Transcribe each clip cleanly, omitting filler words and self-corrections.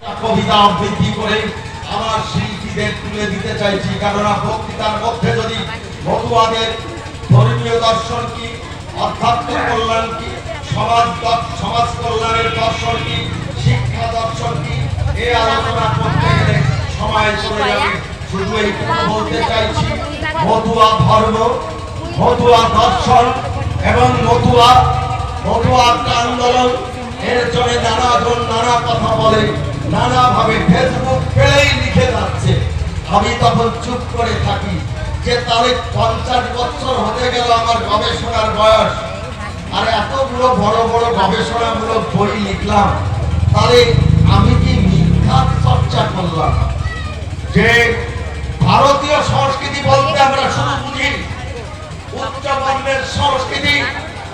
কবিতা আবৃত্তি করে আমার শিল্পীদের তুলে দিতে চাইছি, কেননা বক্তৃতার মধ্যে যদি মতুয়াদের ধর্মীয় দর্শন কি, আধ্যাত্মিক কল্যাণ কি, সমাজ কল্যাণের দর্শন কি, শিক্ষা দর্শন কি, এই আলোচনা করতে গেলে সময় চলে যাবে। শুধু এইটুকু বলতে চাইছি, মতুয়া ধর্ম, মতুয়া দর্শন এবং মতুয়া আন্দোলন এর জন্য নানাজন নানা কথা বলে, নানাভাবে ফেসবুক পেলেই লিখে যাচ্ছে। আমি তখন চুপ করে থাকি যে তাহলে 50 বছর হতে গেল আমার গবেষণার বয়স, আর এতগুলো বড় বড় গবেষণামূলক বই লিখলাম, তাহলে আমি কি মিথ্যা চর্চা করলাম? যে ভারতীয় সংস্কৃতি বলতে আমরা শুধু বুঝি উচ্চ বর্ণের সংস্কৃতি,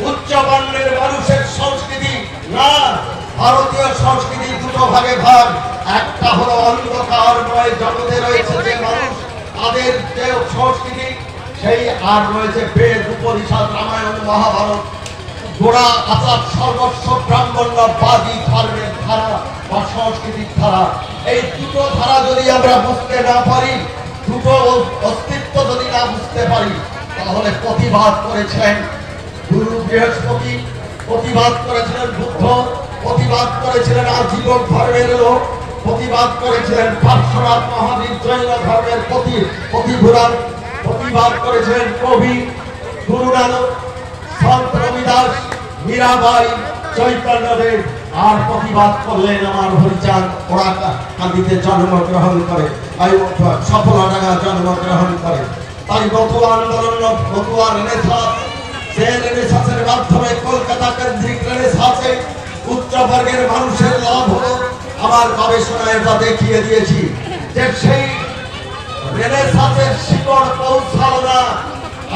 উচ্চ বর্ণের মানুষের সংস্কৃতি না। ভারতীয় সংস্কৃতি দুটো ভাগে ভাগ। একটা হলো অন্ধকারময় জগতে রয়েছে যে মানুষ, তাদের যে সংস্কৃতি সেই, আর রয়েছে বেদ উপনিষদ রামায়ণ মহাভারত গোড়া আচার সর্বস্ব ব্রাহ্মণ্যবাদী ধর্মের ধারা বা সংস্কৃতির ধারা। এই দুটো ধারা যদি আমরা বুঝতে না পারি, দুটো অস্তিত্ব যদি না বুঝতে পারি, তাহলে প্রতিবাদ করেছেন গুরু বৃহস্পতি, প্রতিবাদ করেছিলেন বুদ্ধ, প্রতিবাদ করেছিলেন আজীবন ধর্মের লোক, প্রতিবাদ করেছিলেন পার্শ্বনাথ মহাবীর জৈন ধর্মের প্রতিভূরান, প্রতিবাদ করেছিলেন কবি গুরু নানক, সন্ত রবিদাস, মীরাবাই, চৈতন্যদেব, আর প্রতিবাদ করলেন আমার হরিচাঁদ ওরাকান্দিতে জন্মগ্রহণ করে, সফলডাঙ্গা জন্মগ্রহণ করে। তাই মতুয়া আন্দোলন, মতুয়া রেনেসাঁস, যে রেনেসাঁসের মাধ্যমে কলকাতা কেন্দ্রিক রেনেসাঁসে উচ্চ বর্গের মানুষের লাভ হলো। আমার গবেষণায় তা দেখিয়ে দিয়েছি যে সেই রেনেসাঁসের শিকড় পৌঁছালো না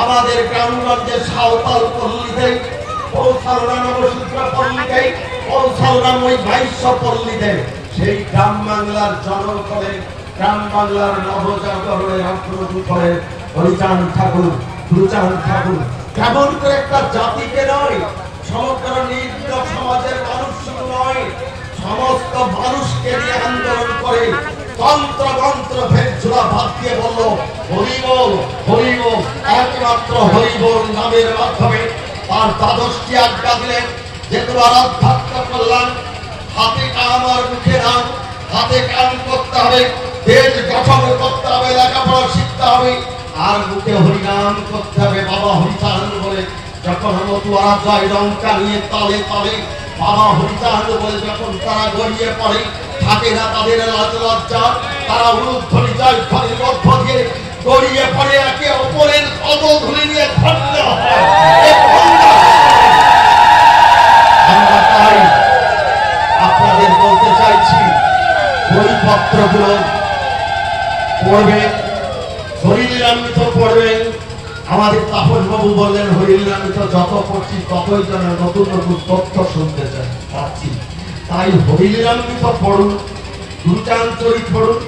আমাদের গ্রামগঞ্জে সাঁওতাল পল্লীতে, পৌঁছালো না নবসূত্র পল্লীতে, পৌঁছালো না ওই বাইশ্য পল্লীতে। সেই গ্রাম বাংলার জনক করে, গ্রাম বাংলার নবজাগরণের অগ্রদূত করে হরিচাঁদ ঠাকুর, গুরুচাঁদ ঠাকুর। কেমন করে একটা জাতিকে নয়, সমগ্র নির্দিষ্ট সমাজের মানুষ শুধু নয়, সমস্ত মানুষকে নিয়ে আন্দোলন করে তন্ত্র মন্ত্র ভেদ ঝোলা ভাত দিয়ে বলল হরিবোল হরিবোল, একমাত্র হরিবোল নামের মাধ্যমে তার দ্বাদশটি আজ্ঞা দিলেন যে তোমার আধ্যাত্ম কল্যাণ, হাতে কাম আর মুখে নাম, হাতে কাম করতে হবে, দেশ গঠন করতে হবে, লেখাপড়া শিখতে হবে, আর মুখে হরিনাম করতে হবে। বাবা হরিচাঁদ বলে যখন মতুয়ারা যায় লঙ্কা নিয়ে তালে তালে, বাবা হরিচাঁদ বলে যখন তারা গড়িয়ে পড়ে, থাকে না তাদের লাজ লজ্জা, তারা উলুধ্বনি যায় ধ্বনির মধ্য দিয়ে গড়িয়ে পড়ে, একে অপরের পদধূলি নিয়ে ধন্য হয়। আমরা তাই আপনাদের বলতে চাইছি, বইপত্রগুলো পড়বেন, হরিলীলামৃত পড়বেন। আমাদের তাপস বাবু বললেন হরিলীলামৃত যত পড়ছি ততই যেন নতুন নতুন তথ্য শুনতে পাচ্ছি। তাই হরিলীলামৃত পড়ুন, গুরুচাঁদ চরিত পড়ুন।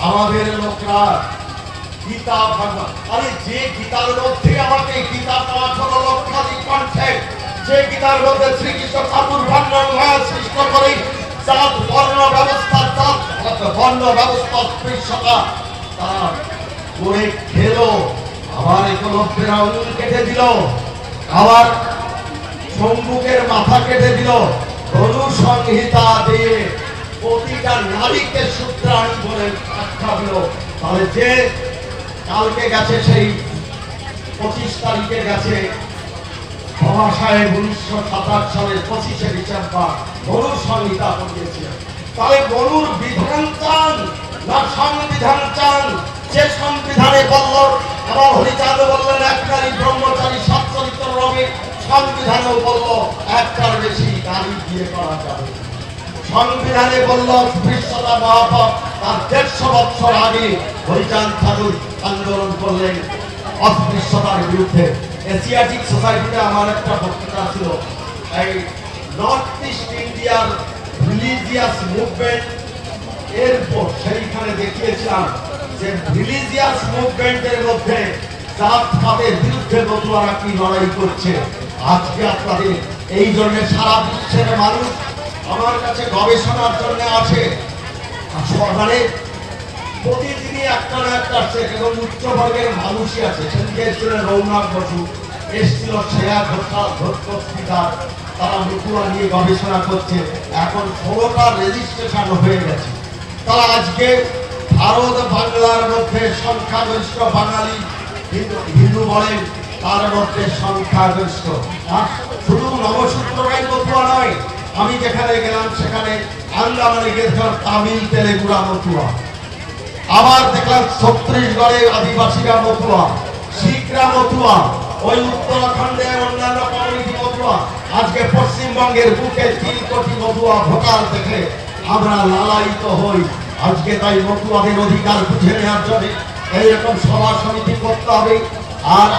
আমাদের লোকরা গীতা ভাগবত, আরে যে গীতার মধ্যে আমাকে গীতা পাঠ হলো লক্ষাধিক কণ্ঠে, যে গীতার মধ্যে শ্রীকৃষ্ণ ঠাকুর বর্ণনা সৃষ্টি করে জাত বর্ণ ব্যবস্থা, জাত বর্ণ ব্যবস্থা স্পৃশ্যতা তারা করে খেলো। আবার একলব্যের আঙুল কেটে দিল, আবার শম্ভুকের মাথা কেটে দিল, ধনুসংহিতা দিয়ে প্রতিটা নারীকে সূত্রাণী বলে আখ্যা দিল। তাহলে যে কালকে গেছে, সেই 25 তারিখে গেছে বাবা সাহেব 1927 সালের 25শে ডিসেম্বর ধনুসংহিতা পড়িয়েছিলেন। তাহলে গরুর বিধান চান না সংবিধান চান? যে সংবিধানে বলল, আবার হরিচাঁদ বললেন এক নারী ব্রহ্মচারী সচ্চরিত্র রবে, সংবিধানেও বলল একটার বেশি নারী বিয়ে করা যাবে। সংবিধানে বলল স্পৃশ্যতা মহাপাপ, তার 150 বছর আগে হরিচাঁদ ঠাকুর আন্দোলন করলেন অস্পৃশ্যতার বিরুদ্ধে। এশিয়াটিক সোসাইটিতে আমার একটা বক্তৃতা ছিল, এই নর্থ ইস্ট ইন্ডিয়ার রিলিজিয়াস মুভমেন্ট এর উপর। সেইখানে দেখিয়েছিলাম যে রিলিজিয়াস মুভমেন্টের মধ্যে জাতপাতের বিরুদ্ধে মতুয়ারা কি লড়াই করছে। আজকে আপনাদের এই জন্য সারা বিশ্বের মানুষ আমার কাছে গবেষণার জন্য আসে মানে প্রতিদিনই একটা না একটা আসছে এবং উচ্চবর্গের মানুষই আছে। সেদিকে এসেছিলেন রৌনক বসু, এসেছিল শ্রেয়া ঘোষাল, তারা মতুয়া নিয়ে গবেষণা করছে। এখন 16টা রেজিস্ট্রেশন হয়ে গেছে। তারা আজকে ভারত বাংলার মধ্যে সংখ্যাগরিষ্ঠ বাঙালি হিন্দু বলেন, তার মধ্যে সংখ্যাগরিষ্ঠ। আর শুধু নবসূত্ররাই মতুয়া নয়, আমি যেখানে গেলাম সেখানে আন্দামানে গেছিলাম তামিল তেলেগুরা মতুয়া, আবার দেখলাম ছত্তিশগড়ে আদিবাসীরা মতুয়া, শিখরা মতুয়া, ওই উত্তরাখণ্ডে অন্যান্য কমিউনিটি মতুয়া। আজকে পশ্চিমবঙ্গের বুকে 3 কোটি মতুয়া ভোটার দেখে আমরা লালায়িত হই। আজকে তাই মতুয়াদের অধিকার বুঝে নেওয়ার জন্য এইরকম সভা সমিতি করতে হবে। আর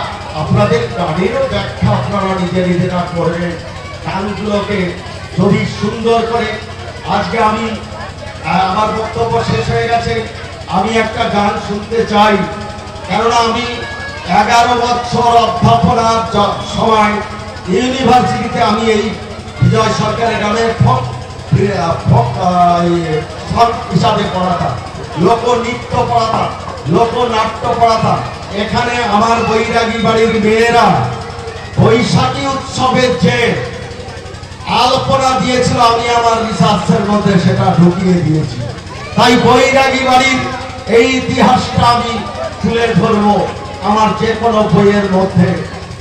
আপনাদের গানেরও ব্যাখ্যা আপনারা নিজেরা করবেন। গানগুলোকে যদি সুন্দর করে, আজকে আমি আমার বক্তব্য শেষ হয়ে গেছে, আমি একটা গান শুনতে চাই। কেননা আমি 11 বছর অধ্যাপনার সময় ইউনিভার্সিটিতে আমি এই বিজয় সরকারের গানের ফক হিসাবে পড়াতাম, লোকনৃত্য পড়াতাম, লোকনাট্য পড়াতাম। এখানে আমার বৈরাগী বাড়ির মেয়েরা বৈশাখী উৎসবের যে আলপনা দিয়েছিল, আমি আমার রিসার্চের মধ্যে সেটা ঢুকিয়ে দিয়েছি। তাই বৈরাগী বাড়ির এই ইতিহাসটা আমি তুলে ধরবো আমার যে কোনো বইয়ের মধ্যে।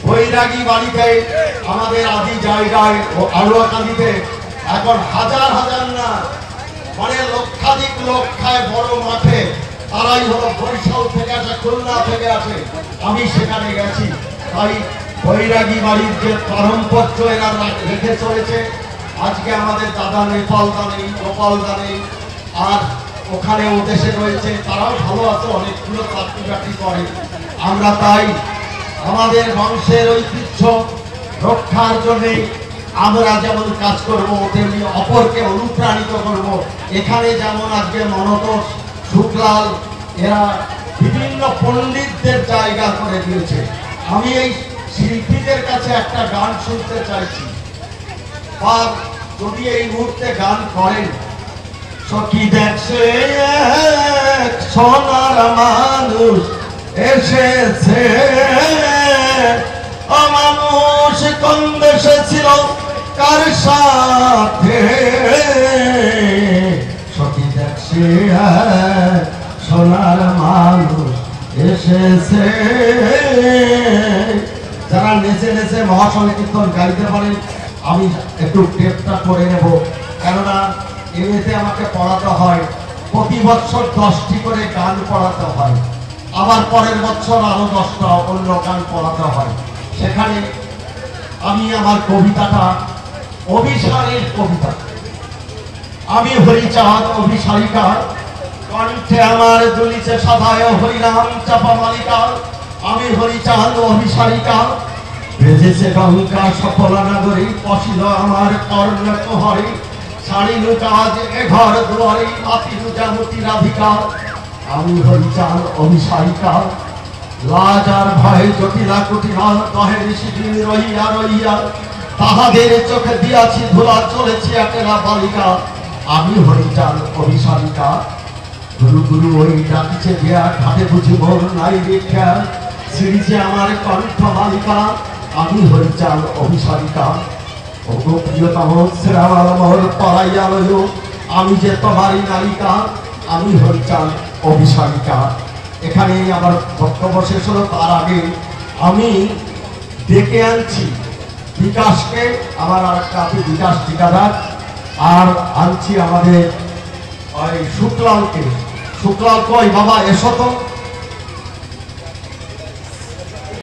বৈরাগী বাড়িতে আমাদের আদি জায়গায় ও আলুয়াকান্দিতে এখন হাজার হাজার না, মানে লক্ষাধিক লোক খায় বড় মাঠে। তারাই হলো বরিশাল থেকে আসে, খুলনা থেকে আসে। আমি সেখানে গেছি। তাই বৈরাগী বাড়ির যে পারম্পর্য এরা রেখে চলেছে। আজকে আমাদের দাদা নেপাল দানে, গোপাল দানে, আর ওখানে ও দেশে রয়েছে, তারাও ভালো আছে, অনেকগুলো চাকরি বাকরি করে। আমরা তাই আমাদের বংশের ঐতিহ্য রক্ষার জন্য আমরা যেমন কাজ করব, তেমনি অপরকে অনুপ্রাণিত করব। এখানে যেমন আজকে মনতোষ, শুক্লাল এরা বিভিন্ন পণ্ডিতদের জায়গা করে দিয়েছে। আমি এই শিল্পীদের কাছে একটা গান শুনতে চাইছি, বা যদি এই মুহূর্তে গান করেন। সখী দেখছে এক সোনার মানুষ এসেছে, অমানুষ কোন দেশে ছিল কার সাথে। সখী দেখছে এক সোনার মানুষ এসেছে। যারা নেচে নেচে মহাসংকীর্তন গাইতে পারেন, আমি একটু টেপটা করে নেব, কেননা এতে আমাকে পড়াতে হয়। প্রতি বছর 10টি করে গান পড়াতে হয়, আবার পরের বছর আরো 10টা অন্য গান পড়াতে হয়। সেখানে আমি আমার কবিতাটা অভিসারের কবিতা, আমি হরিচাঁদ অভিসারিকা, কণ্ঠে আমার দুলিছে সাধায় হরিনাম চাপা মালিকা। আমি হরিচাঁদ অভিসারিকা, বেজেছে গঙ্গা সফলা নাগরী, পশিল আমার কর্ণক হরি। ছাড়িনু কাজ এ ঘর দুয়ারি, আতিনু জামতি রাধিকা। আমি হরিচাঁদ অভিসারিকা, লাজ আর ভয়ে জটিলা কুটিলা, কহে ঋষিদিন রহিয়া রহিয়া। তাহাদের চোখে দিয়াছি ধুলা, চলেছি একেলা বালিকা। আমি হরিচাঁদ অভিসারিকা, গুরু গুরু ওই ডাকিছে দিয়া, ঘাটে বুঝি মোর নাই দীক্ষা। সিঁড়িছে আমার কণ্ঠ মালিকা, আমি হরিচাঁদ অভিসারিকা। ওগো প্রিয়তম শ্রীরাম মোর পড়াইয়া লইল, আমি যে তোমারই নায়িকা। আমি হরিচাঁদ অভিসারিকা। এখানে আমার বক্তব্য শেষ হলো। তার আগে আমি ডেকে আনছি বিকাশকে, আমার আর একটা বিকাশ ঠিকাদার, আর আনছি আমাদের ওই শুক্লালকে। শুক্লাল কই বাবা, এসো তো।